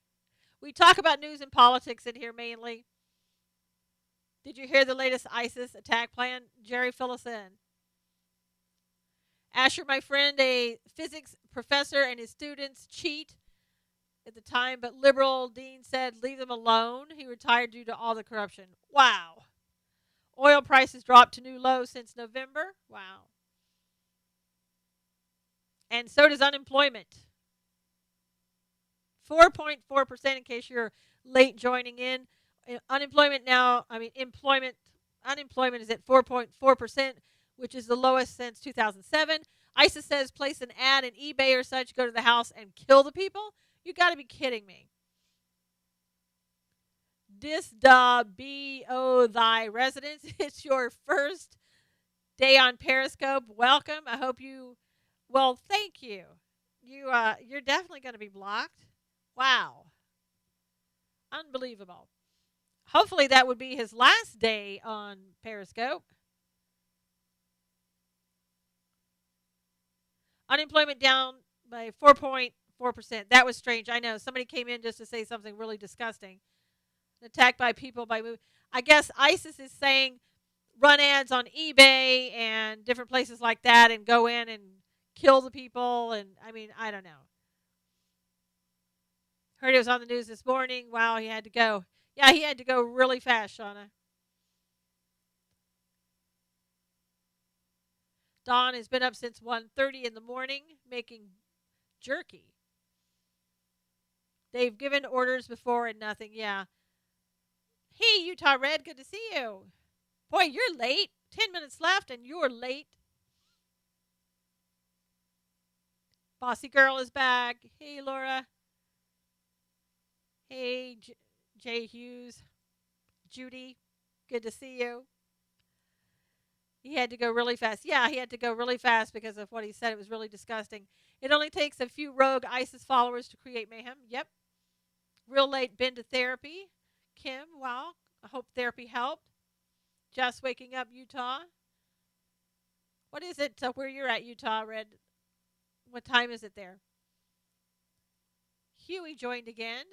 We talk about news and politics in here mainly. Did you hear the latest ISIS attack plan? Jerry, fill us in. Asher, my friend, a physics professor, and his students cheat at the time, but liberal dean said leave them alone. He retired due to all the corruption. Wow. Oil prices dropped to new lows since November. Wow. And so does unemployment. 4.4% in case you're late joining in. Unemployment now, unemployment is at 4.4%, which is the lowest since 2007. ISIS says place an ad in eBay or such, go to the house and kill the people. You got to be kidding me. Dis da bo thy residence. It's your first day on Periscope. Welcome. I hope you. Well, thank you. You're definitely going to be blocked. Wow. Unbelievable. Hopefully that would be his last day on Periscope. Unemployment down by 4.4%. 4%. That was strange. I know. Somebody came in just to say something really disgusting. Attacked by people by movie. I guess ISIS is saying run ads on eBay and different places like that and go in and kill the people. And I mean, I don't know. Heard it was on the news this morning. Wow, he had to go. Yeah, he had to go really fast, Shauna. Dawn has been up since 1:30 in the morning making jerky. They've given orders before and nothing. Yeah. Hey, Utah Red, good to see you. Boy, you're late. 10 minutes left and you're late. Bossy Girl is back. Hey, Laura. Hey, Jay Hughes. Judy, good to see you. He had to go really fast. Yeah, he had to go really fast because of what he said. It was really disgusting. It only takes a few rogue ISIS followers to create mayhem. Yep. Real late been to therapy. Kim, wow. I hope therapy helped. Just waking up, Utah. What is it where you're at, Utah, Red? What time is it there? Huey joined again.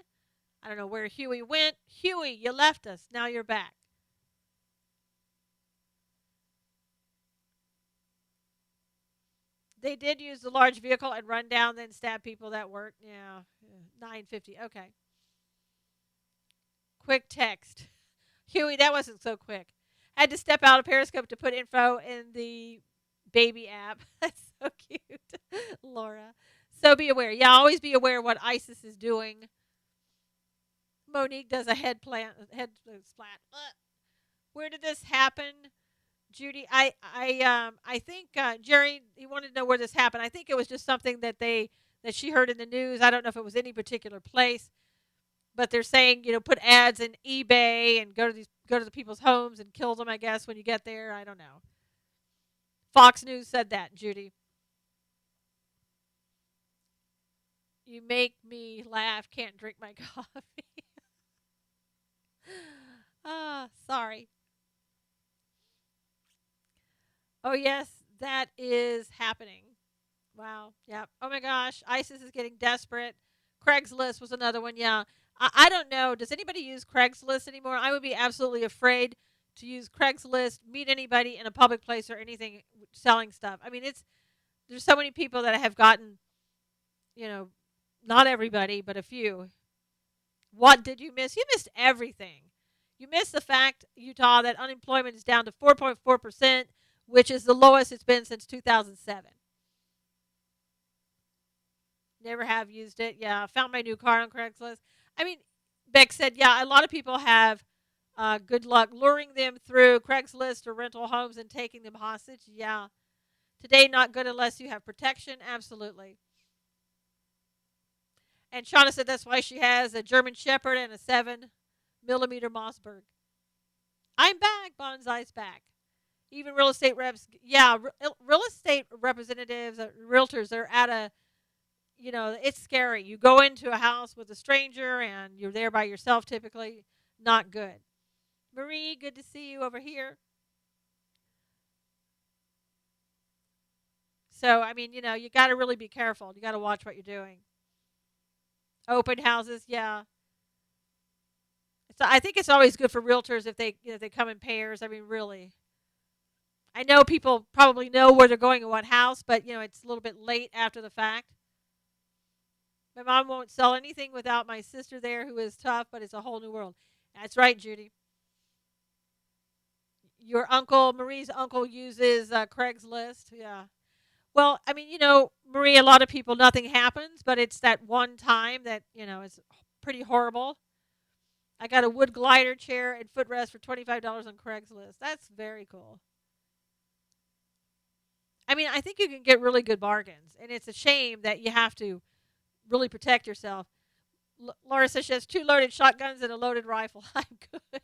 I don't know where Huey went. Huey, you left us. Now you're back. They did use the large vehicle and run down, then stab people. That worked. Yeah. 9:50. Okay. Quick text. Huey, that wasn't so quick. Had to step out of Periscope to put info in the baby app. That's so cute. Laura. So be aware. Yeah, always be aware what ISIS is doing. Monique does a head splat. Where did this happen? Judy, I think Jerry, he wanted to know where this happened. I think it was just something that she heard in the news. I don't know if it was any particular place, but they're saying put ads in eBay and go to the people's homes and kill them. I guess when you get there, I don't know. Fox News said that, Judy. You make me laugh. Can't drink my coffee. Sorry. Oh, yes, that is happening. Wow. Yeah. Oh, my gosh. ISIS is getting desperate. Craigslist was another one. Yeah. I don't know. Does anybody use Craigslist anymore? I would be absolutely afraid to use Craigslist, meet anybody in a public place or anything selling stuff. I mean, there's so many people that have gotten, not everybody, but a few. What did you miss? You missed everything. You missed the fact, Utah, that unemployment is down to 4.4%, which is the lowest it's been since 2007. Never have used it. Yeah, found my new car on Craigslist. I mean, Beck said, yeah, a lot of people have good luck luring them through Craigslist or rental homes and taking them hostage. Yeah. Today, not good unless you have protection. Absolutely. And Shauna said that's why she has a German Shepherd and a 7mm Mossberg. I'm back. Bonsai's back. Even real estate reps, yeah, real estate representatives, realtors, they're at a, it's scary. You go into a house with a stranger and you're there by yourself typically. Not good. Marie, good to see you over here. So, I mean, you got to really be careful. You got to watch what you're doing. Open houses, yeah. So I think it's always good for realtors if they come in pairs. I mean, really. I know people probably know where they're going and what house, but it's a little bit late after the fact. My mom won't sell anything without my sister there, who is tough, but it's a whole new world. That's right, Judy. Your uncle, Marie's uncle, uses Craigslist. Yeah. Well, I mean, Marie, a lot of people, nothing happens, but it's that one time that, is pretty horrible. I got a wood glider chair and footrest for $25 on Craigslist. That's very cool. I mean, I think you can get really good bargains, and it's a shame that you have to really protect yourself. Laura says she has 2 loaded shotguns and a loaded rifle. I'm good. It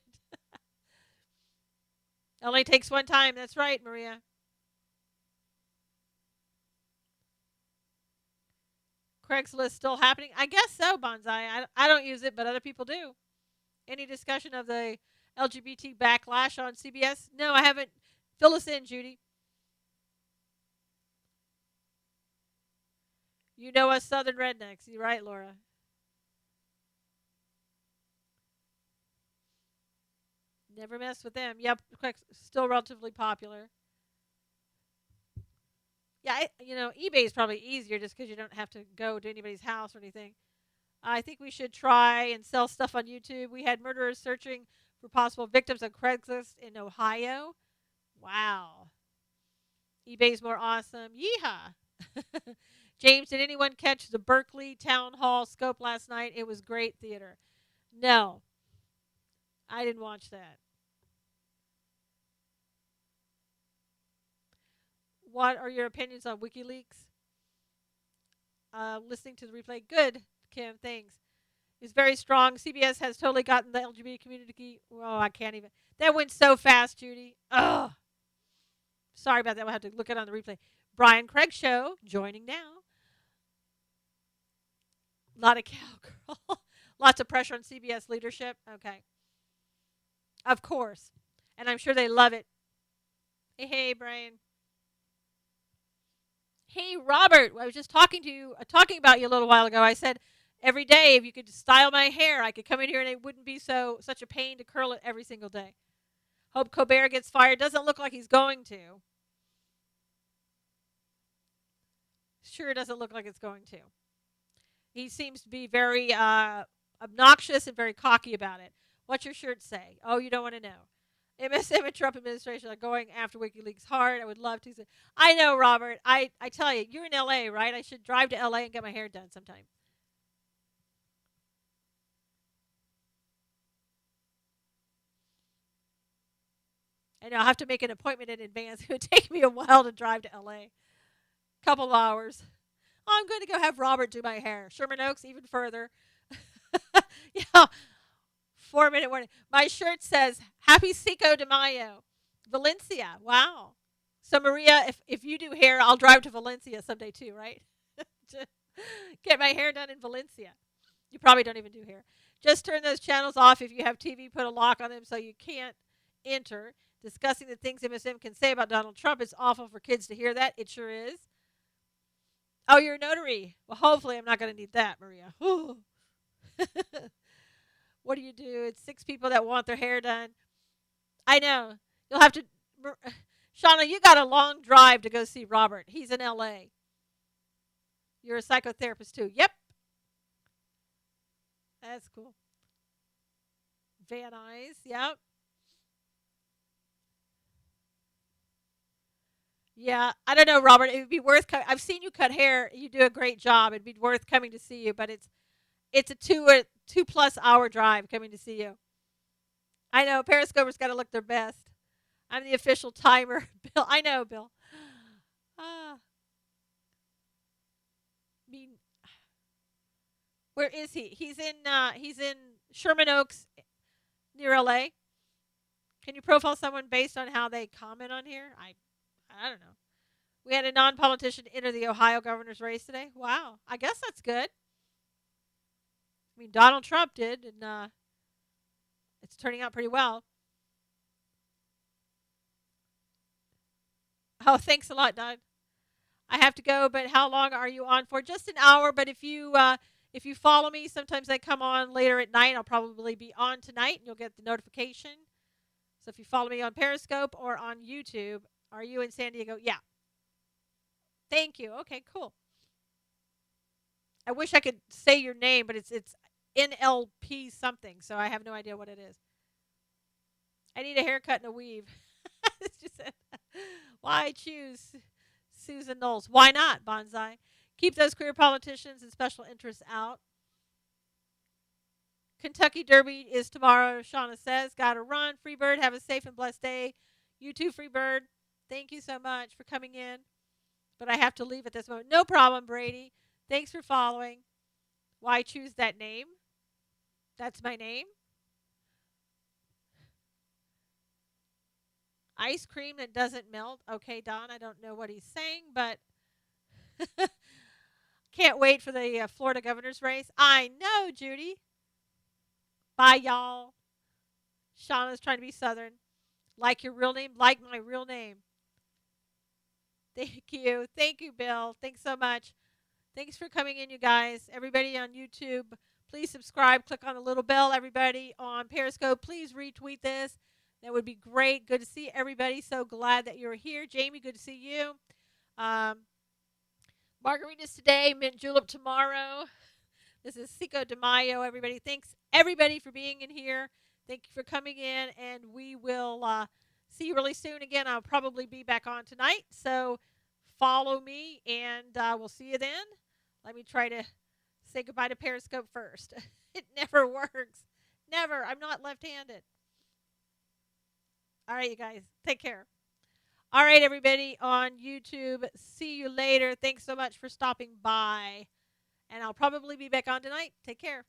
only takes one time. That's right, Maria. Craigslist still happening? I guess so, Bonsai. I don't use it, but other people do. Any discussion of the LGBT backlash on CBS? No, I haven't. Fill us in, Judy. You know us Southern rednecks. You're right, Laura. Never mess with them. Yep, still relatively popular. Yeah, eBay is probably easier just because you don't have to go to anybody's house or anything. I think we should try and sell stuff on YouTube. We had murderers searching for possible victims on Craigslist in Ohio. Wow. eBay's more awesome. Yeehaw. James, did anyone catch the Berkeley Town Hall scope last night? It was great theater. No, I didn't watch that. What are your opinions on WikiLeaks? Listening to the replay. Good, Kim. Thanks. It's very strong. CBS has totally gotten the LGBT community. Oh, I can't even. That went so fast, Judy. Oh, sorry about that. We'll have to look it on the replay. Brian Craig Show joining now. A lot of cowgirl. Lots of pressure on CBS leadership. Okay. Of course. And I'm sure they love it. Hey, Brian. Hey, Robert. I was just talking about you a little while ago. I said every day if you could style my hair, I could come in here and it wouldn't be such a pain to curl it every single day. Hope Colbert gets fired. Doesn't look like he's going to. Sure doesn't look like it's going to. He seems to be very obnoxious and very cocky about it. What's your shirt say? Oh, you don't want to know. MSM and Trump administration are going after WikiLeaks hard. I would love to. I know, Robert. I tell you, you're in LA, right? I should drive to LA and get my hair done sometime. I know I'll have to make an appointment in advance. It would take me a while to drive to LA. Couple of hours. Oh, I'm going to go have Robert do my hair. Sherman Oaks, even further. Yeah, 4-minute warning. My shirt says Happy Cinco de Mayo, Valencia. Wow. So Maria, if you do hair, I'll drive to Valencia someday too, right? To get my hair done in Valencia. You probably don't even do hair. Just turn those channels off if you have TV. Put a lock on them so you can't enter. Discussing the things MSM can say about Donald Trump. It's awful for kids to hear that. It sure is. Oh, you're a notary. Well, hopefully I'm not going to need that, Maria. What do you do? It's 6 people that want their hair done. I know. You'll have to. Shauna, you got a long drive to go see Robert. He's in LA. You're a psychotherapist too. Yep. That's cool. Van Nuys. Yep. Yeah. I don't know, Robert. It would be worth. I've seen you cut hair. You do a great job. It'd be worth coming to see you, but it's a 2+ hour drive coming to see you. I know. Periscopers got to look their best. I'm the official timer, Bill. I know, Bill. Ah, mean, where is he? He's in Sherman Oaks, near LA. Can you profile someone based on how they comment on here? I don't know. We had a non-politician enter the Ohio governor's race today. Wow, I guess that's good. I mean, Donald Trump did, and it's turning out pretty well. Oh, thanks a lot, Doug. I have to go, but how long are you on for? Just an hour. But if you follow me, sometimes I come on later at night. I'll probably be on tonight, and you'll get the notification. So if you follow me on Periscope or on YouTube, are you in San Diego? Yeah. Thank you. Okay, cool. I wish I could say your name, but it's NLP something, so I have no idea what it is. I need a haircut and a weave. It's just why choose Susan Knowles? Why not, Bonsai? Keep those career politicians and special interests out. Kentucky Derby is tomorrow, Shauna says. Gotta run. Freebird, have a safe and blessed day. You too, Freebird. Thank you so much for coming in. But I have to leave at this moment. No problem, Brady. Thanks for following. Why choose that name? That's my name. Ice cream that doesn't melt. Okay, Don, I don't know what he's saying, but can't wait for the Florida governor's race. I know, Judy. Bye, y'all. Shauna's trying to be Southern. Like your real name? Like my real name. Thank you. Thank you, Bill. Thanks so much. Thanks for coming in, you guys. Everybody on YouTube, please subscribe. Click on the little bell. Everybody on Periscope, please retweet this. That would be great. Good to see everybody. So glad that you're here. Jamie, good to see you. Um, Margaritas today, mint julep tomorrow. This is Cinco de Mayo, everybody. Thanks, everybody, for being in here. Thank you for coming in, and we will see you really soon. Again, I'll probably be back on tonight, so follow me, and we'll see you then. Let me try to say goodbye to Periscope first. It never works. Never. I'm not left-handed. All right, you guys. Take care. All right, everybody on YouTube. See you later. Thanks so much for stopping by. And I'll probably be back on tonight. Take care.